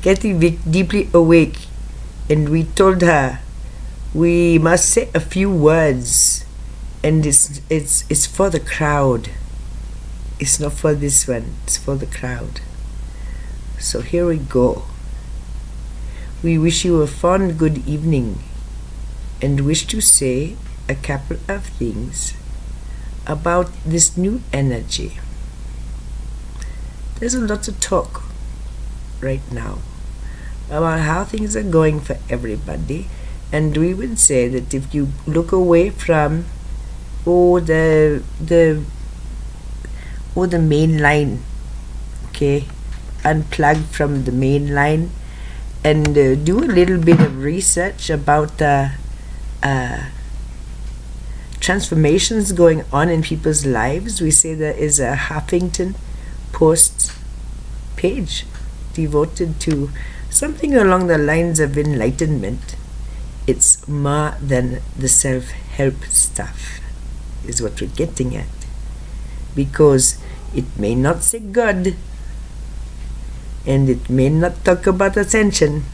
getting deeply awake, and we told her we must say a few words, and it's for the crowd. It's not for this one, it's for the crowd. So here we go. We wish you a fond good evening, and wish to say a couple of things about this new energy. There's a lot of talk right now about how things are going for everybody, and we would say that if you look away from the main line, okay, unplug from the main line, and do a little bit of research about transformations going on in people's lives. We say there is a Huffington Post page devoted to something along the lines of enlightenment. It's more than the self-help stuff, is what we're getting at. Because it may not say God, and it may not talk about ascension,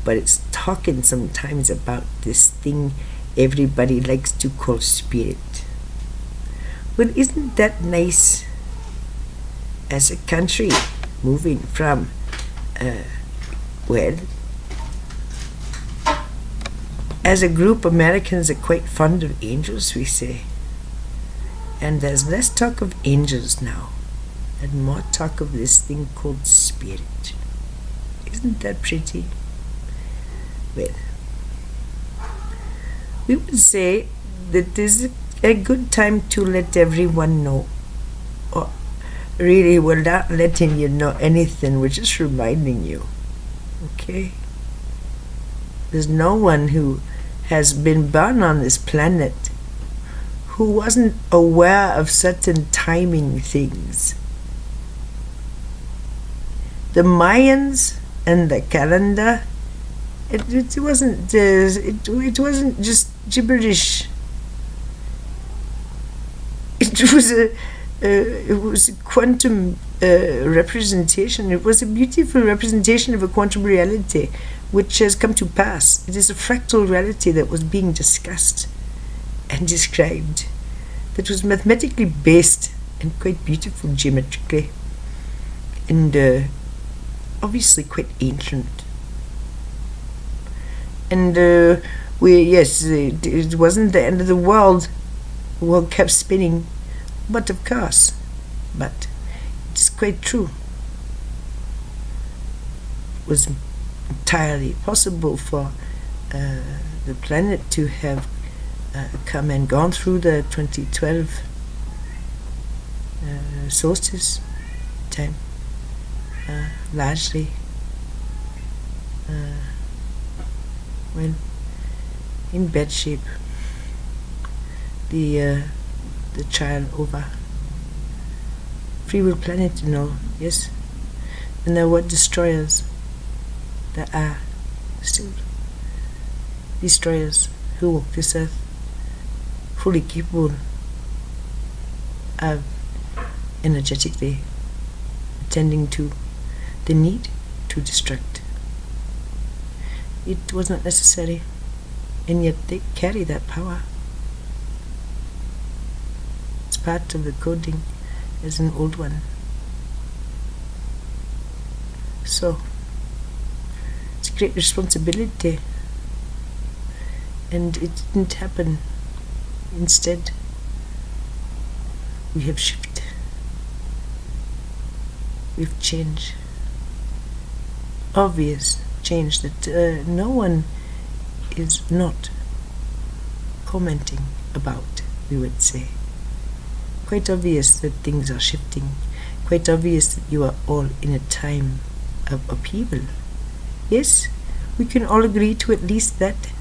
but it's talking sometimes about this thing everybody likes to call spirit. Well, isn't that nice? As a country moving from, as a group, Americans are quite fond of angels, we say. And there's less talk of angels now, and more talk of this thing called spirit. Isn't that pretty? Well, we would say that this is a good time to let everyone know. Or really, we're not letting you know anything, we're just reminding you. Okay? There's no one who has been born on this planet who wasn't aware of certain timing things. The Mayans and the calendar, it wasn't just gibberish. It was a quantum representation. It was a beautiful representation of a quantum reality which has come to pass. It is a fractal reality that was being discussed and described, that was mathematically based and quite beautiful geometrically, and obviously quite ancient. And it wasn't the end of the world. The world kept spinning, but of course, but it's quite true. It was entirely possible for the planet to have come and gone through the 2012 solstice time, largely in bad shape. The trial over. Free will planet, yes. And there were destroyers. There are still destroyers who walk this earth, fully capable of energetically attending to the need to destruct. It was not necessary, and yet they carry that power. It's part of the coding as an old one. So, it's a great responsibility, and it didn't happen. Instead, we have shifted. We've changed. Obvious change that no one is not commenting about, we would say. Quite obvious that things are shifting. Quite obvious that you are all in a time of upheaval. Yes, we can all agree to at least that.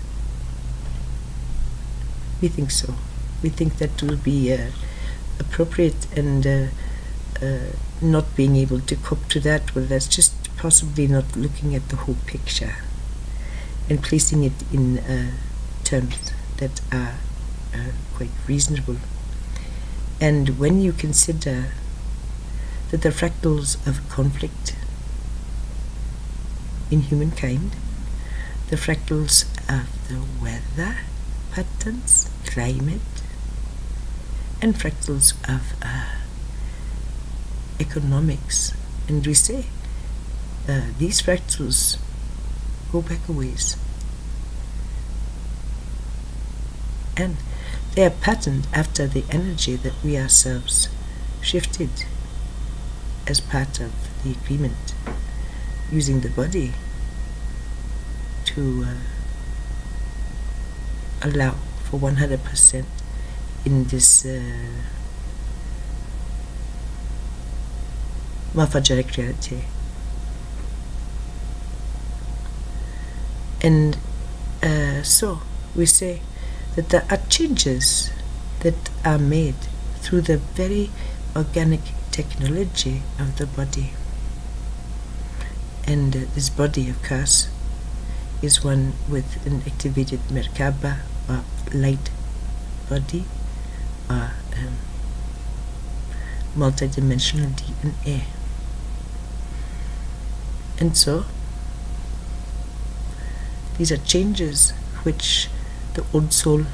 We think so. We think that will be appropriate, and not being able to cope to that, well, that's just possibly not looking at the whole picture and placing it in terms that are quite reasonable. And when you consider that the fractals of conflict in humankind, the fractals of the weather patterns, climate, and fractals of economics. And we say these fractals go back a ways, and they are patterned after the energy that we ourselves shifted as part of the agreement, using the body to allow for 100% in this morphogenic reality. And so we say that there are changes that are made through the very organic technology of the body. And this body, of course, is one with an activated Merkaba, or light body, or multidimensional DNA. And so these are changes which the old soul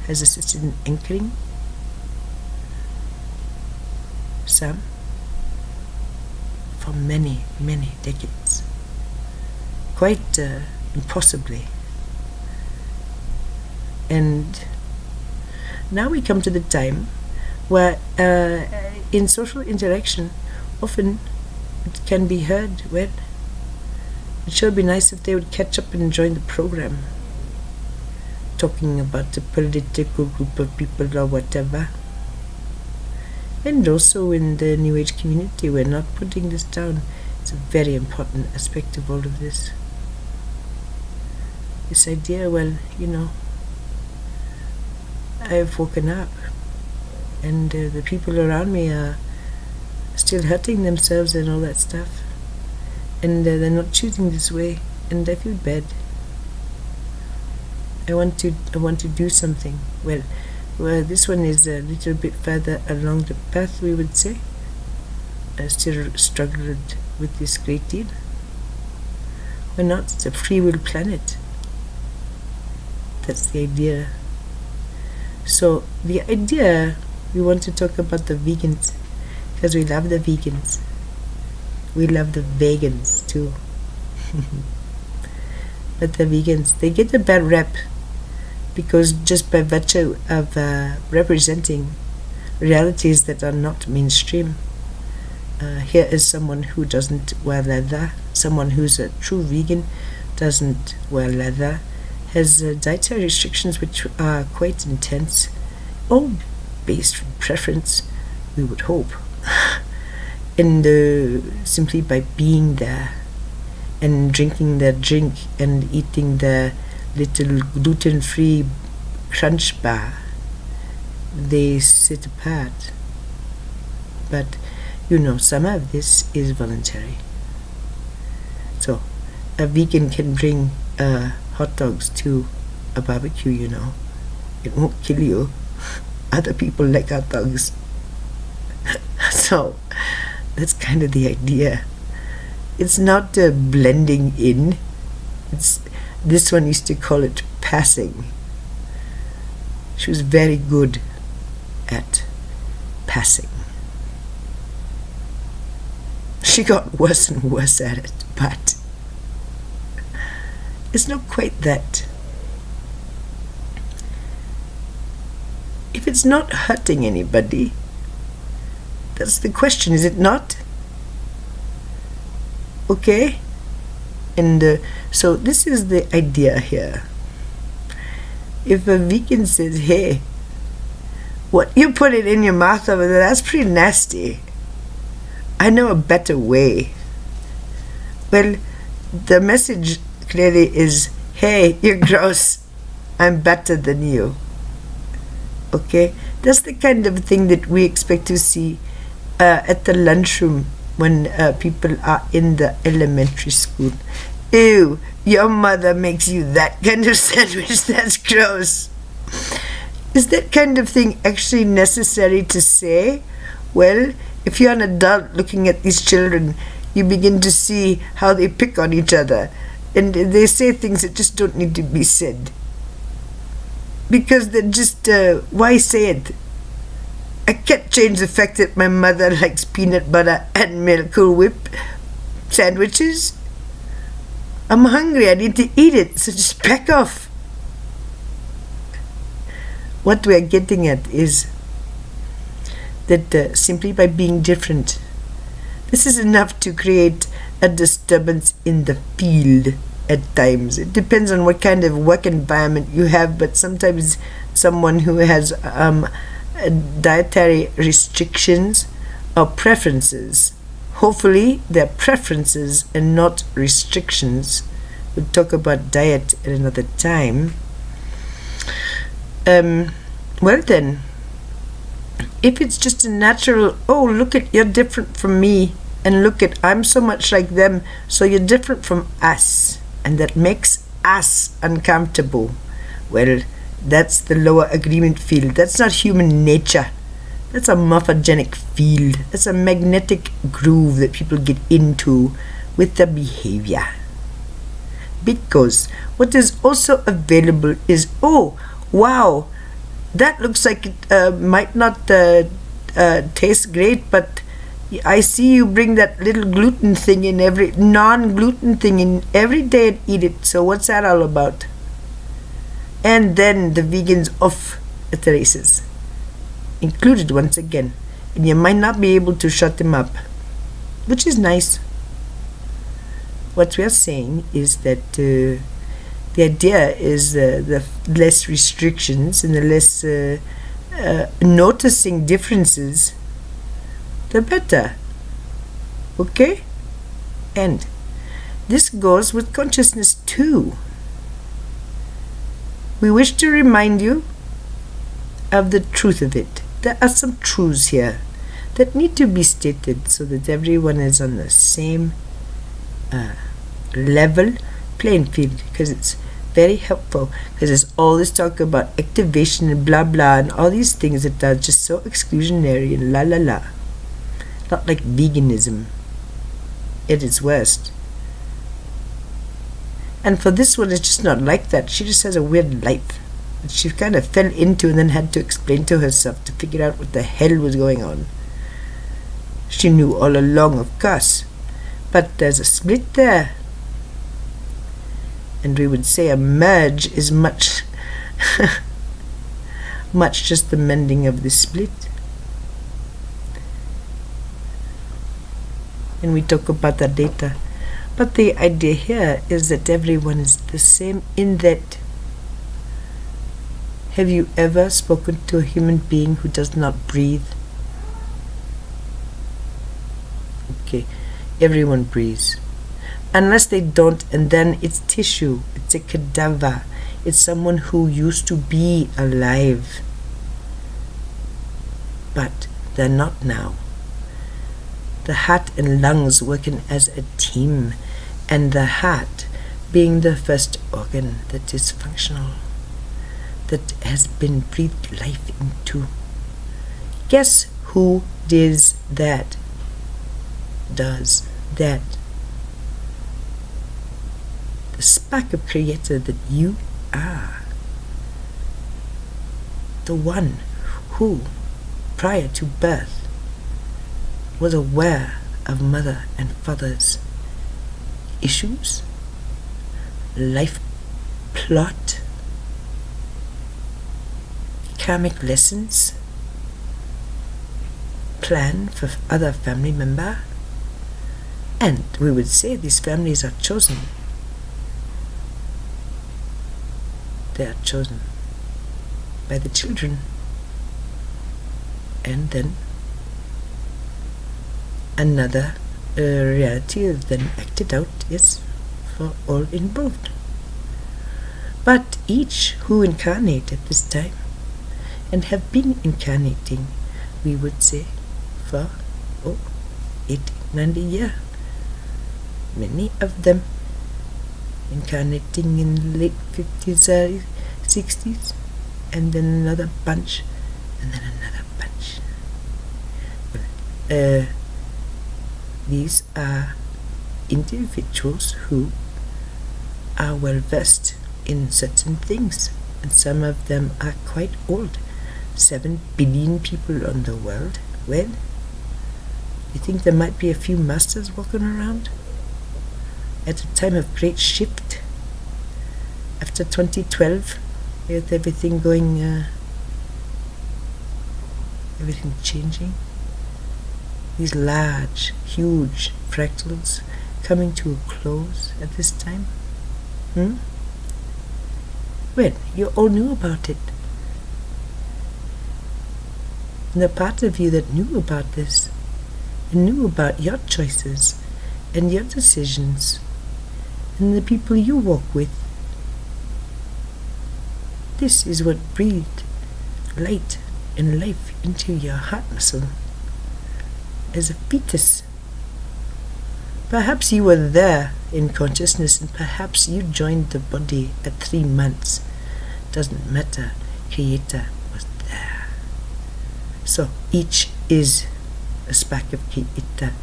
has assisted in anchoring, some for many, many decades, quite impossibly. And now we come to the time where in social interaction often it can be heard, well, it sure be nice if they would catch up and join the program, talking about a political group of people or whatever. And also in the New Age community, we're not putting this down. It's a very important aspect of all of this. This idea, well, I've woken up and the people around me are still hurting themselves and all that stuff. And they're not choosing this way, and I feel bad. I want to do something. Well, this one is a little bit further along the path, we would say. I still struggled with this great deal. Why not? It's a free will planet. That's the idea. So the idea, we want to talk about the vegans, because we love the vegans. We love the vegans too. But the vegans, they get a bad rep because just by virtue of representing realities that are not mainstream. Here is someone who doesn't wear leather, someone who's a true vegan, doesn't wear leather, has dietary restrictions which are quite intense, all based on preference, we would hope. And simply by being there and drinking their drink and eating their little gluten-free crunch bar, they sit apart. But some of this is voluntary. So a vegan can bring hot dogs to a barbecue, it won't kill you. Other people like hot dogs. So that's kind of the idea. It's not blending in. This one used to call it passing. She was very good at passing. She got worse and worse at it, but it's not quite that. If it's not hurting anybody, that's the question, is it not? Okay? And so this is the idea here. If a vegan says, hey, what you put it in your mouth over there, that's pretty nasty. I know a better way. Well, the message clearly is, hey, you're gross. I'm better than you. Okay? That's the kind of thing that we expect to see at the lunchroom when people are in the elementary school. Ew, your mother makes you that kind of sandwich, that's gross. Is that kind of thing actually necessary to say? Well, if you're an adult looking at these children, you begin to see how they pick on each other. And they say things that just don't need to be said. Because they're just, why say it? I can't change the fact that my mother likes peanut butter and milk Cool Whip sandwiches. I'm hungry, I need to eat it, so just back off. What we're getting at is that simply by being different, this is enough to create a disturbance in the field at times. It depends on what kind of work environment you have, but sometimes someone who has dietary restrictions or preferences, hopefully they're preferences and not restrictions. We'll talk about diet at another time. Well then, if it's just a natural, oh, look at, you're different from me, and look at, I'm so much like them, so you're different from us, and that makes us uncomfortable. Well, that's the lower agreement field. That's not human nature. That's a morphogenic field. That's a magnetic groove that people get into with their behavior. Because what is also available is, oh, wow, that looks like it might not taste great, but I see you bring that little gluten thing in every, non-gluten thing in every day and eat it. So what's that all about? And then the vegans off at the races, included once again. And you might not be able to shut them up, which is nice. What we are saying is that the idea is the less restrictions and the less noticing differences, the better. Okay? And this goes with consciousness too. We wish to remind you of the truth of it. There are some truths here that need to be stated so that everyone is on the same level playing field, because it's very helpful, because there's all this talk about activation and blah blah and all these things that are just so exclusionary and la la la. Not like veganism at its worst. And for this one, it's just not like that. She just has a weird life that she kind of fell into and then had to explain to herself to figure out what the hell was going on. She knew all along, of course, but there's a split there. And we would say a merge is much just the mending of the split. And we talk about that later. But the idea here is that everyone is the same in that, have you ever spoken to a human being who does not breathe? Okay, everyone breathes. Unless they don't, and then it's tissue, it's a cadaver, it's someone who used to be alive. But they're not now. The heart and lungs working as a team, and the heart being the first organ that is functional, that has been breathed life into. Guess who does that? The spark of creator that you are. The one who, prior to birth, was aware of mother and father's issues, life plot, karmic lessons, plan for other family member, and we would say these families are chosen. They are chosen by the children, and then another reality is then acted out, yes, for all involved. But each who incarnate at this time and have been incarnating, we would say, for 80, 90 years, many of them incarnating in the late 50s, 60s, and then another bunch, and then another bunch. These are individuals who are well versed in certain things, and some of them are quite old. 7 billion people on the world. Well, you think there might be a few masters walking around at a time of great shift after 2012, with everything going, everything changing? These large, huge fractals coming to a close at this time? Well, you all knew about it. And the part of you that knew about this, and knew about your choices, and your decisions, and the people you walk with, this is what breathed light and life into your heart muscle as a fetus. Perhaps you were there in consciousness, and perhaps you joined the body at 3 months. Doesn't matter. Creator was there. So each is a spark of Creator.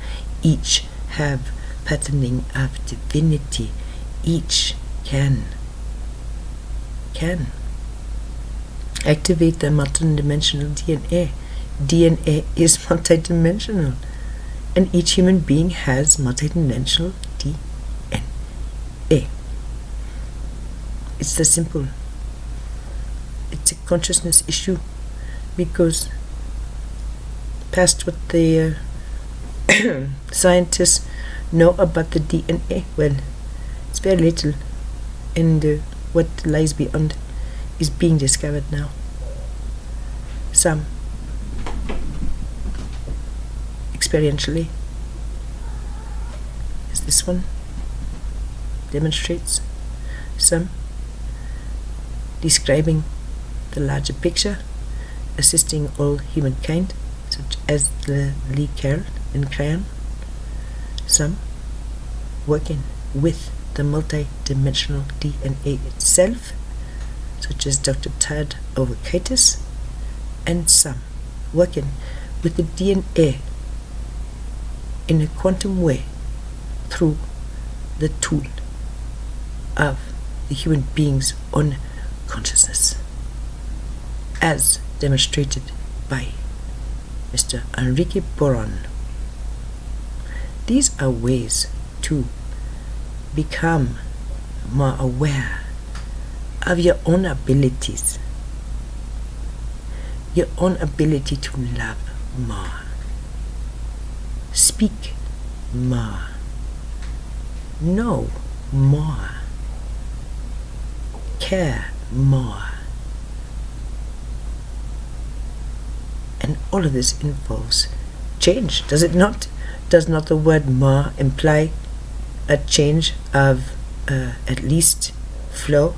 Each have patterning of divinity. Each can activate the multidimensional DNA. DNA is multidimensional, and each human being has multidimensional DNA. It's the simple. It's a consciousness issue, because past what the scientists know about the DNA, well, it's very little, and what lies beyond is being discovered now. Some experientially, as this one demonstrates, some describing the larger picture, assisting all humankind, such as the Lee Carroll and Crayon, some working with the multi-dimensional DNA itself, such as Dr. Tad Ovakaitis, and some working with the DNA in a quantum way through the tool of the human being's own consciousness, as demonstrated by Mr. Enrique Boron. These are ways to become more aware of your own abilities, your own ability to love more, speak more, know more, care more. And all of this involves change, does it not? Does not the word more imply a change of at least flow?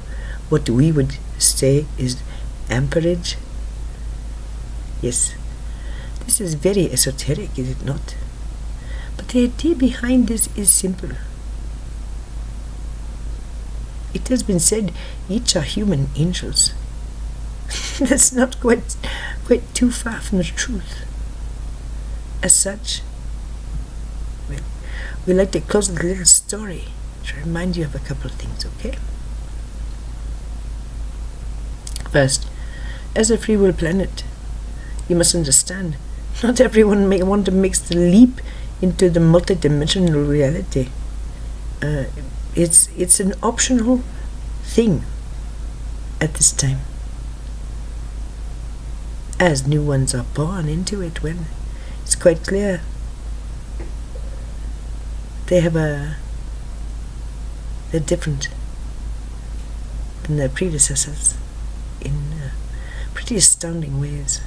What we would say is amperage. Yes, this is very esoteric, is it not? But the idea behind this is simple. It has been said, each are human angels. That's not quite too far from the truth. As such, well, we like to close with a little story to remind you of a couple of things, okay? First, as a free will planet, you must understand, not everyone may want to make the leap into the multidimensional reality. It's an optional thing at this time. As new ones are born into it, when it's quite clear they're different than their predecessors in pretty astounding ways.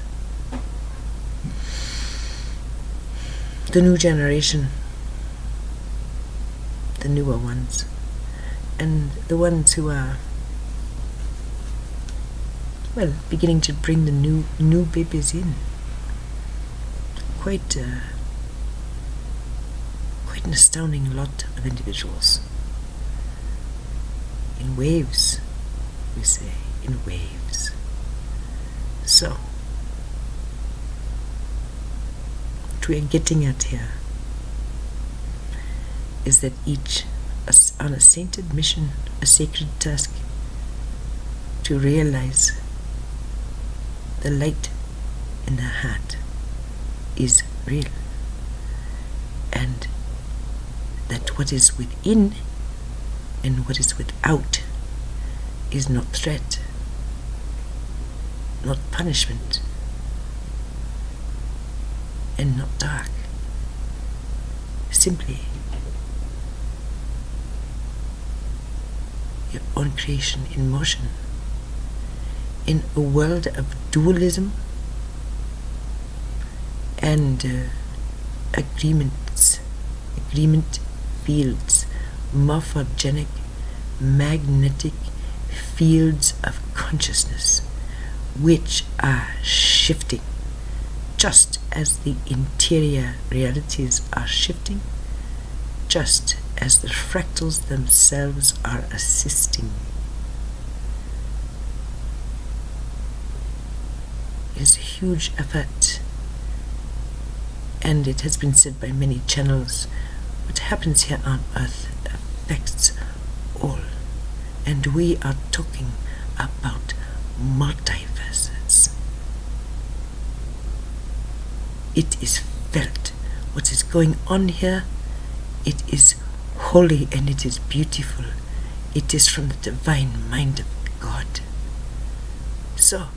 The new generation, the newer ones, and the ones who are, well, beginning to bring the new babies in. Quite an astounding lot of individuals. In waves, we say, in waves. So, what we are getting at here is that each is on a sainted mission, a sacred task, to realize the light in the heart is real, and that what is within and what is without is not threat, not punishment, and not dark. Simply your own creation in motion. In a world of dualism and agreement fields, morphogenic, magnetic fields of consciousness, which are shifting, just as the interior realities are shifting, just as the fractals themselves are assisting. Is a huge effort, and it has been said by many channels, what happens here on earth affects all, and we are talking about multiverses. It is felt. What is going on here, it is holy and it is beautiful. It is from the divine mind of God. So,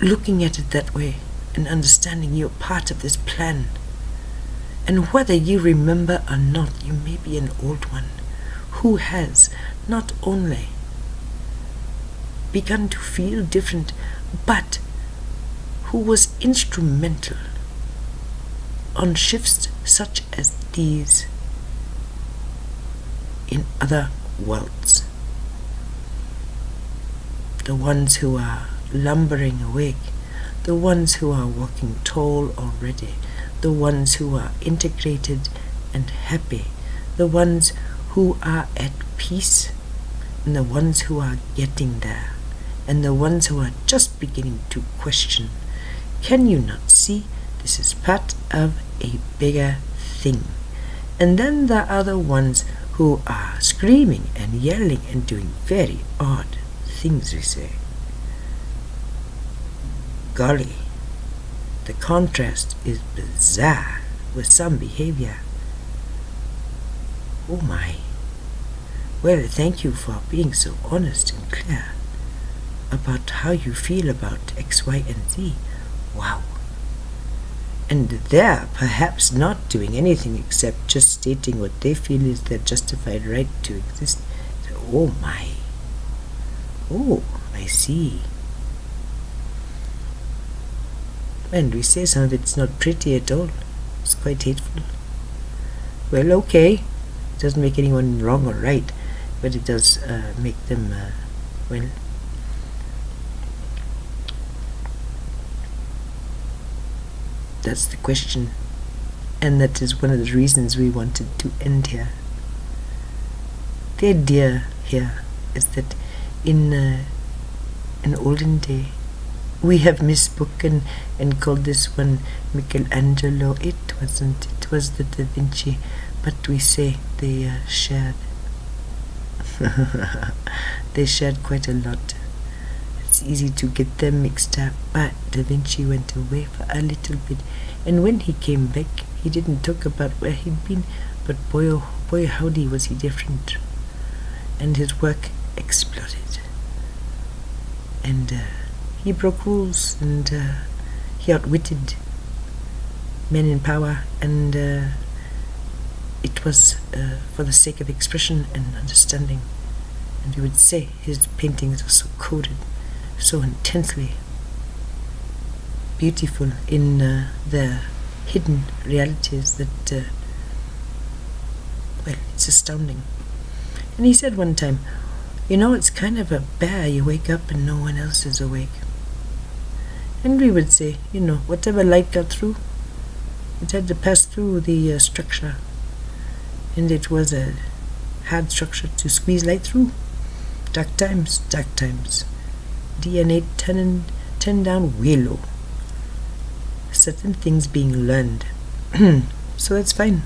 looking at it that way and understanding you're part of this plan, and whether you remember or not, you may be an old one who has not only begun to feel different, but who was instrumental on shifts such as these in other worlds. The ones who are lumbering awake, the ones who are walking tall already, the ones who are integrated and happy, the ones who are at peace, and the ones who are getting there, and the ones who are just beginning to question. Can you not see this is part of a bigger thing? And then there are the ones who are screaming and yelling and doing very odd things, we say. Golly, the contrast is bizarre with some behavior. Oh my. Well, thank you for being so honest and clear about how you feel about X, Y, and Z. Wow. And they're perhaps not doing anything except just stating what they feel is their justified right to exist. So, oh my. Oh, I see. And we say some of it's not pretty at all. It's quite hateful. Well, okay. It doesn't make anyone wrong or right, but it does make them, well, that's the question. And that is one of the reasons we wanted to end here. The idea here is that in an olden day, we have misspoken and called this one Michelangelo. It wasn't. It was the Da Vinci. But we say they shared. They shared quite a lot. It's easy to get them mixed up. But Da Vinci went away for a little bit. And when he came back, he didn't talk about where he'd been. But boy, oh boy, howdy was he different. And his work exploded. And he broke rules, and he outwitted men in power, and it was for the sake of expression and understanding. And we would say his paintings were so coded, so intensely beautiful in their hidden realities that, well, it's astounding. And he said one time, you know, it's kind of a bear. You wake up and no one else is awake. And we would say, you know, whatever light got through, it had to pass through the structure. And it was a hard structure to squeeze light through. Dark times, dark times. DNA turned down way low. Certain things being learned. so that's fine.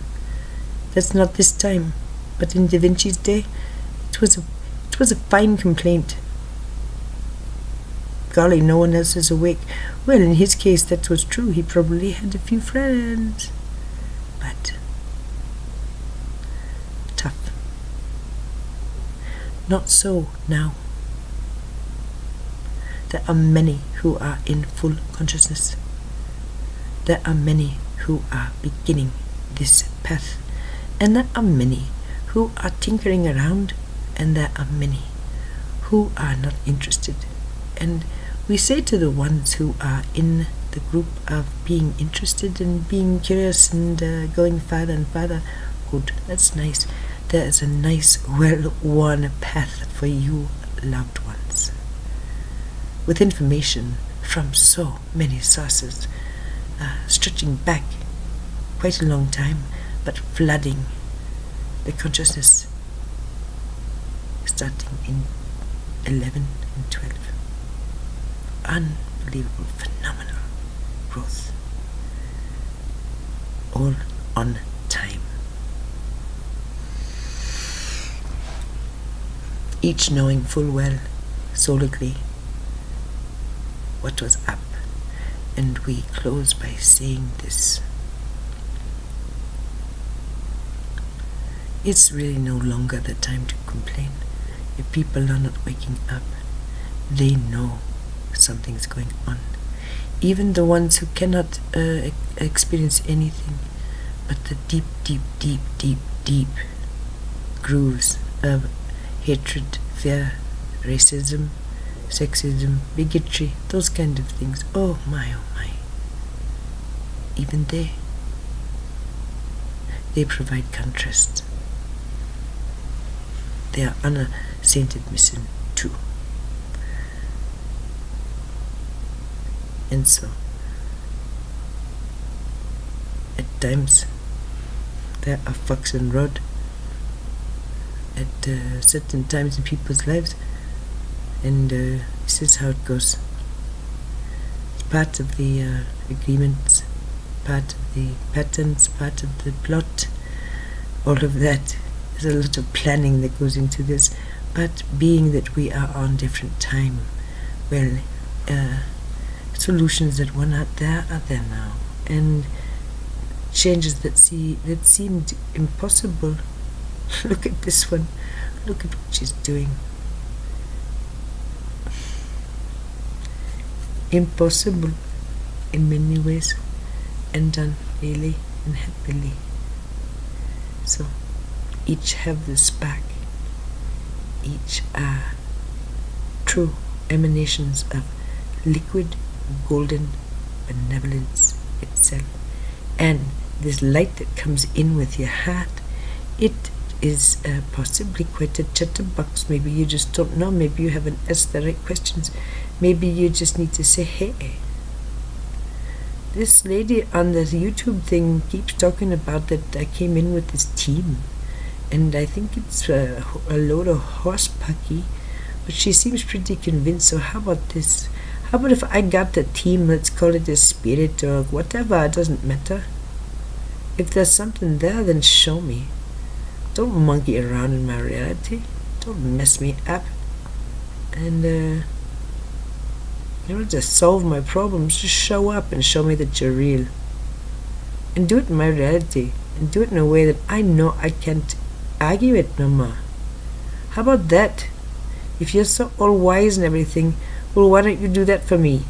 That's not this time. But in Da Vinci's day, it was a fine complaint. Golly, no one else is awake. Well, in his case, that was true. He probably had a few friends. But tough. Not so now. There are many who are in full consciousness. There are many who are beginning this path. And there are many who are tinkering around. And there are many who are not interested. And we say to the ones who are in the group of being interested and being curious and going farther and farther, good, that's nice. There is a nice, well-worn path for you, loved ones, with information from so many sources, stretching back quite a long time, but flooding the consciousness starting in 11 and 12. Unbelievable, phenomenal growth, all on time. Each knowing full well, solidly, what was up. And we close by saying this. It's really no longer the time to complain. If people are not waking up, they know something's going on. Even the ones who cannot experience anything but the deep, deep, deep, deep, deep grooves of hatred, fear, racism, sexism, bigotry, those kind of things. Oh my, oh my. Even they provide contrast. They are unsainted mission too. And so, at times, there are forks in the road at certain times in people's lives, and this is how it goes. It's part of the agreements, part of the patterns, part of the plot, all of that. There's a lot of planning that goes into this, but being that we are on different time, well, solutions that were not there are there now, and changes that seemed impossible. Look at this one. Look at what she's doing. Impossible in many ways, and done really and happily. So each have this back. Each are true emanations of liquid golden benevolence itself. And this light that comes in with your heart, it is possibly quite a chatterbox. Maybe you just don't know. Maybe you haven't asked the right questions. Maybe you just need to say, hey, this lady on this YouTube thing keeps talking about that I came in with this team, and I think it's a load of horse pucky, but she seems pretty convinced. So how about this? How about if I got the team, let's call it a spirit or whatever, it doesn't matter. If there's something there, then show me. Don't monkey around in my reality. Don't mess me up. And just solve my problems. Just show up and show me that you're real. And do it in my reality. And do it in a way that I know I can't argue it no more. How about that? If you're so all wise and everything, well, why don't you do that for me?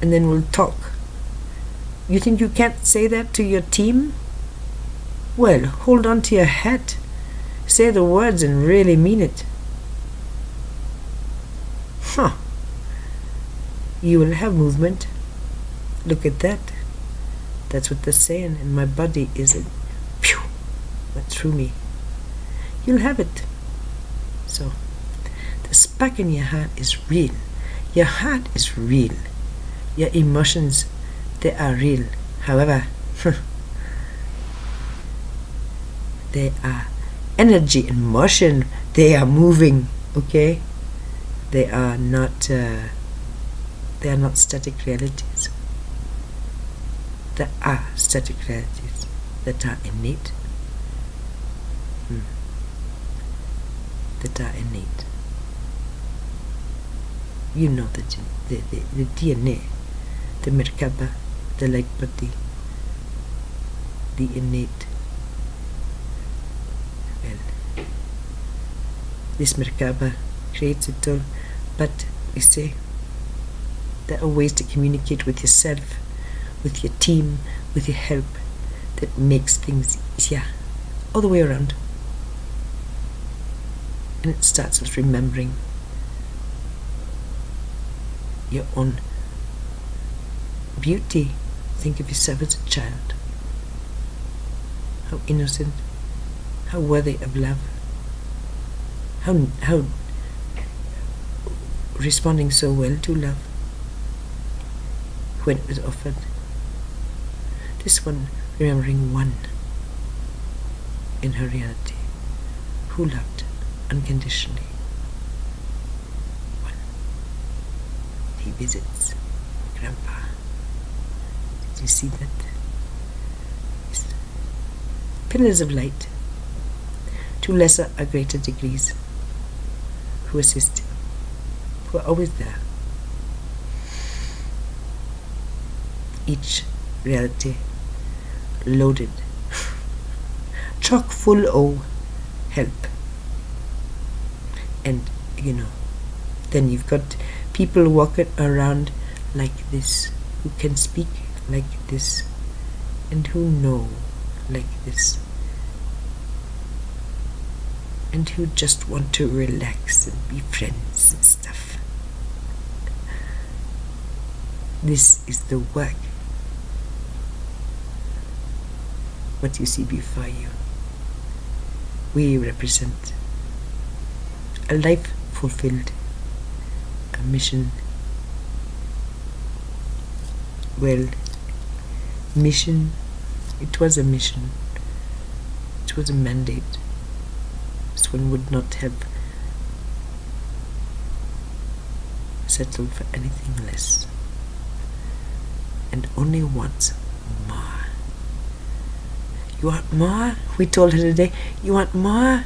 And then we'll talk. You think you can't say that to your team? Well, hold on to your hat. Say the words and really mean it. You will have movement. Look at that. That's what they're saying. And my body is went through me. You'll have it. So, the spark in your heart is real. Your heart is real. Your emotions, they are real. However, they are energy and motion. They are moving. Okay, they are not static realities. There are static realities. that are innate. That are innate. You know the DNA, the Merkaba, the light body, the innate. Well, this Merkaba creates it all, but we say there are ways to communicate with yourself, with your team, with your help, that makes things easier, all the way around. And it starts with remembering your own beauty. Think of yourself as a child. How innocent, how worthy of love, how responding so well to love when it was offered. This one remembering one in her reality who loved unconditionally. One. He visits Grandpa. Did you see that? Yes. Pillars of light, to lesser or greater degrees, who assist you, who are always there. Each reality loaded, chock full of help. And then you've got people walking around like this, who can speak like this, and who know like this, and who just want to relax and be friends and stuff. This is the work. What you see before you. We represent a life fulfilled, a mission. Well, mission, it was a mission. It was a mandate. This one would not have settled for anything less. And only wants more. You want more? We told her today, you want more?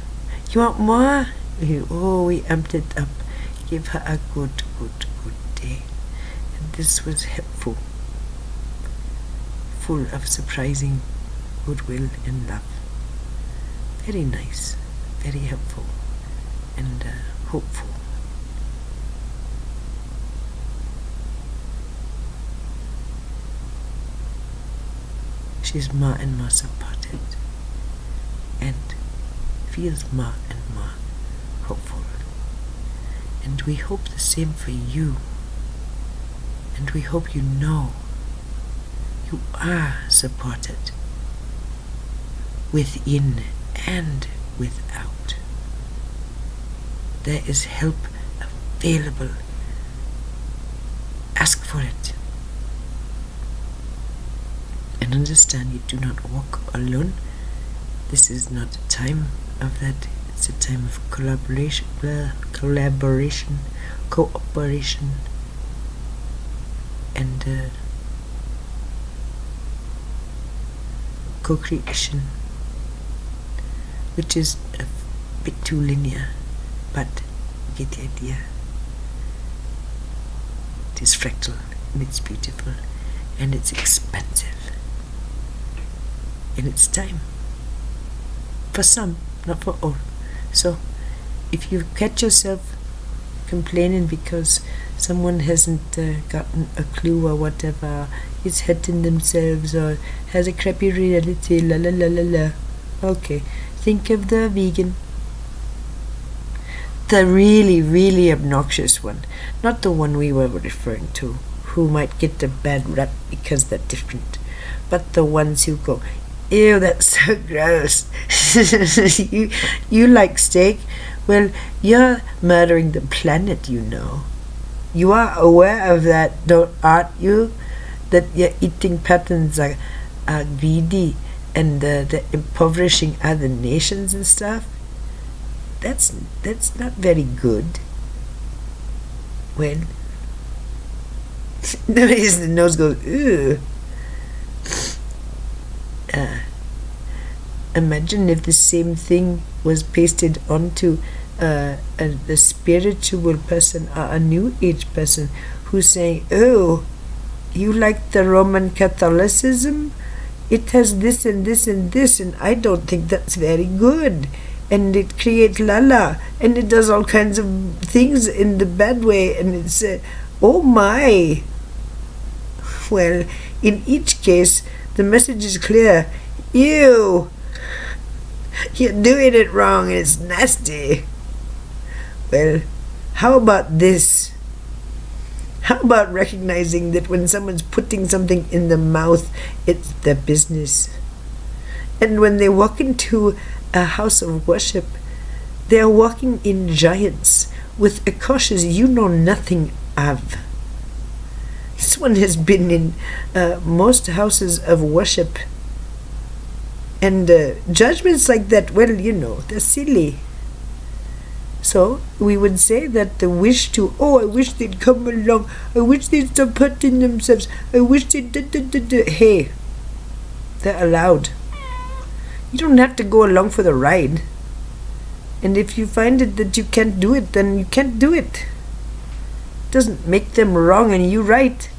You want more? We amped it up. Give her a good day. And this was helpful. Full of surprising goodwill and love. Very nice. Very helpful. And hopeful. She's more and more supported, and feels more and more hopeful. And we hope the same for you. And we hope you know you are supported within and without. There is help available. Ask for it. And understand you do not walk alone. This is not a time of that. It's a time of collaboration, cooperation, and co-creation, which is a bit too linear, but you get the idea. It is fractal, and it's beautiful, and it's expensive. And it's time. For some, not for all. So, if you catch yourself complaining because someone hasn't gotten a clue or whatever, is hurting themselves or has a crappy reality, la la la la la. Okay, think of the vegan. The really, really obnoxious one. Not the one we were referring to, who might get a bad rap because they're different. But the ones who go, ew, that's so gross. you like steak? Well, you're murdering the planet, you know. You are aware of that, aren't you? That your eating patterns are greedy and they're impoverishing other nations and stuff. That's not very good. Well, the nose goes, ew. Imagine if the same thing was pasted onto a spiritual person or a New Age person who's saying, oh, you like the Roman Catholicism? It has this and this and this, and I don't think that's very good. And it creates lala, and it does all kinds of things in the bad way, and it's, oh my. Well, in each case, the message is clear. Ew! You're doing it wrong, and it's nasty. Well, how about this? How about recognizing that when someone's putting something in the mouth, it's their business? And when they walk into a house of worship, they are walking in giants with akashas you know nothing of. This one has been in most houses of worship. And judgments like that, well, they're silly. So we would say that the wish to, I wish they'd come along, I wish they'd stop hurting themselves, I wish they'd hey, they're allowed. You don't have to go along for the ride. And if you find it that you can't do it, then you can't do it. It doesn't make them wrong and you right.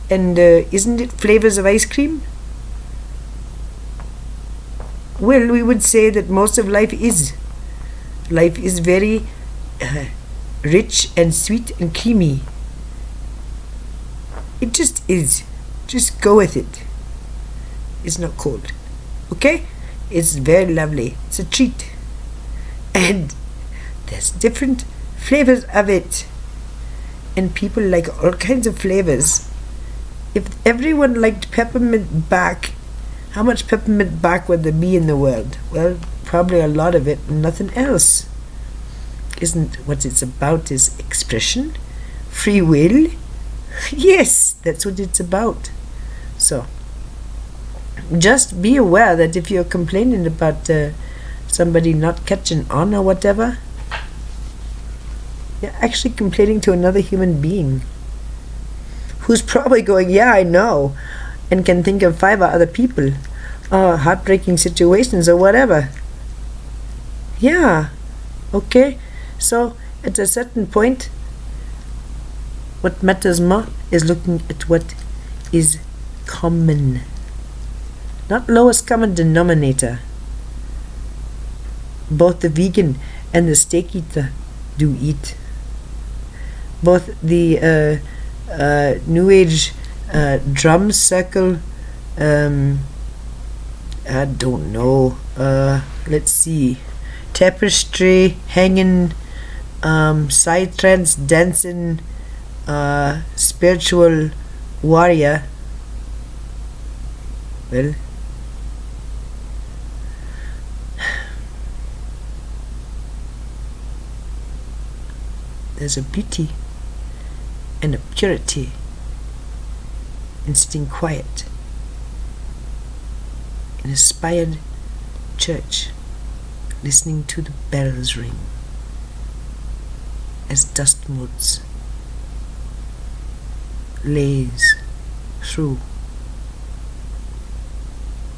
And isn't it flavors of ice cream? Well, we would say that most of life is. Life is very rich and sweet and creamy. It just is. Just go with it. It's not cold. Okay? It's very lovely. It's a treat. And there's different flavors of it. And people like all kinds of flavors. If everyone liked peppermint bark, how much peppermint bark would there be in the world? Well, probably a lot of it, nothing else. Isn't what it's about is expression? Free will? Yes, that's what it's about. So, just be aware that if you're complaining about somebody not catching on or whatever, you're actually complaining to another human being who's probably going, yeah, I know, and can think of 5 other people or heartbreaking situations or whatever. Yeah, okay. So at a certain point, what matters more is looking at what is common, not lowest common denominator. Both the vegan and the steak eater do eat. Both the New Age drum circle, I don't know, let's see, tapestry, hanging, side trance, dancing, spiritual warrior. Well, there's a beauty and a purity in sitting quiet in a spired church, listening to the bells ring as dust motes lays through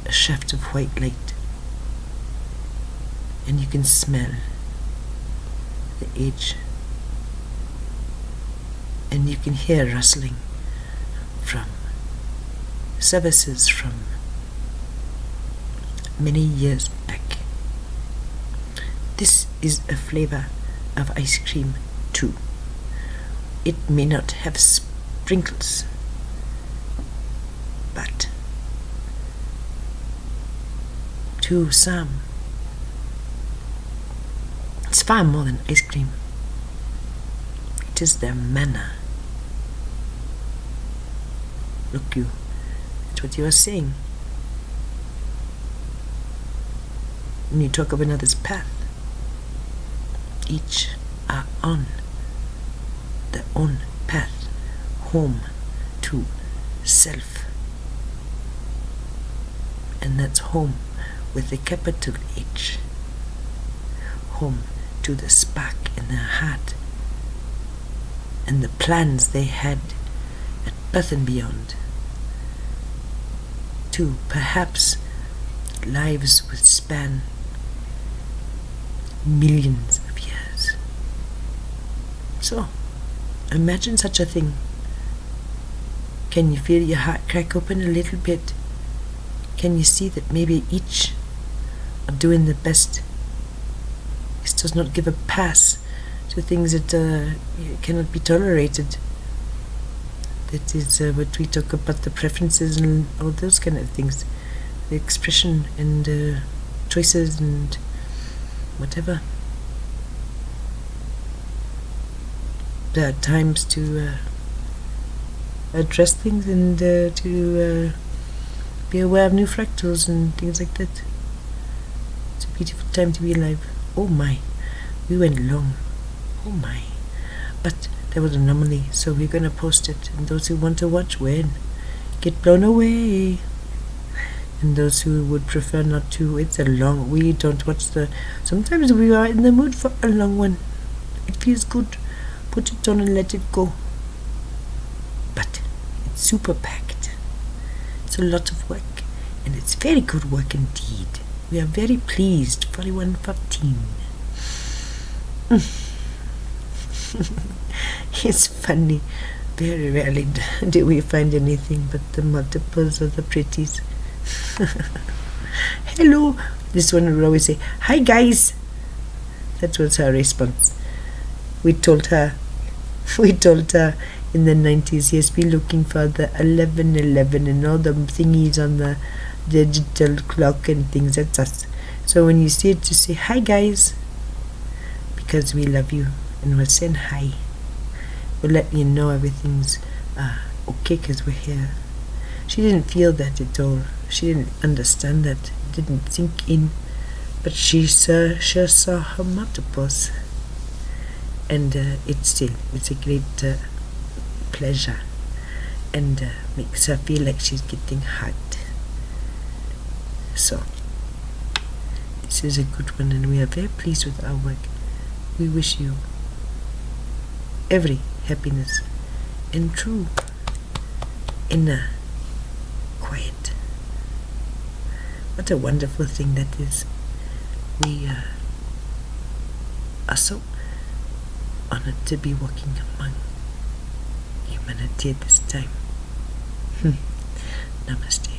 a shaft of white light, and you can smell the age, and you can hear rustling from services from many years back. This is a flavor of ice cream too. It may not have sprinkles, but to some, it's far more than ice cream. It is their manner. Look, you, that's what you are saying. When you talk of another's path, each are on their own path home to self, and that's home with a capital H, home to the spark in their heart and the plans they had at birth and beyond, to perhaps that lives would span millions of years. So, imagine such a thing. Can you feel your heart crack open a little bit? Can you see that maybe each are doing the best? This does not give a pass to things that cannot be tolerated. That is what we talk about, the preferences and all those kind of things. The expression and choices and whatever. There are times to address things and to be aware of new fractals and things like that. It's a beautiful time to be alive. Oh my, we went long. Oh my. But there was an anomaly, so we're going to post it. And those who want to watch, get blown away. And those who would prefer not to, it's a long, we don't watch sometimes we are in the mood for a long one. It feels good. Put it on and let it go. But it's super packed. It's a lot of work. And it's very good work indeed. We are very pleased. 41:15. It's funny. Very rarely do we find anything but the multiples of the pretties. Hello. This one would always say, "Hi guys." That was her response. We told her in the 90s, yes, we're looking for the 1111 and all the thingies on the digital clock and things. That's us. So when you see it, just say, "Hi guys," because we love you and we're saying hi. We'll let you know everything's okay because we're here. She didn't feel that at all. She didn't understand that. It didn't sink in. But she sure saw her multiples. And it's a great pleasure. And makes her feel like she's getting hot. So, this is a good one and we are very pleased with our work. We wish you every happiness and true inner quiet. What a wonderful thing that is. We are so honored to be walking among humanity at this time. Namaste.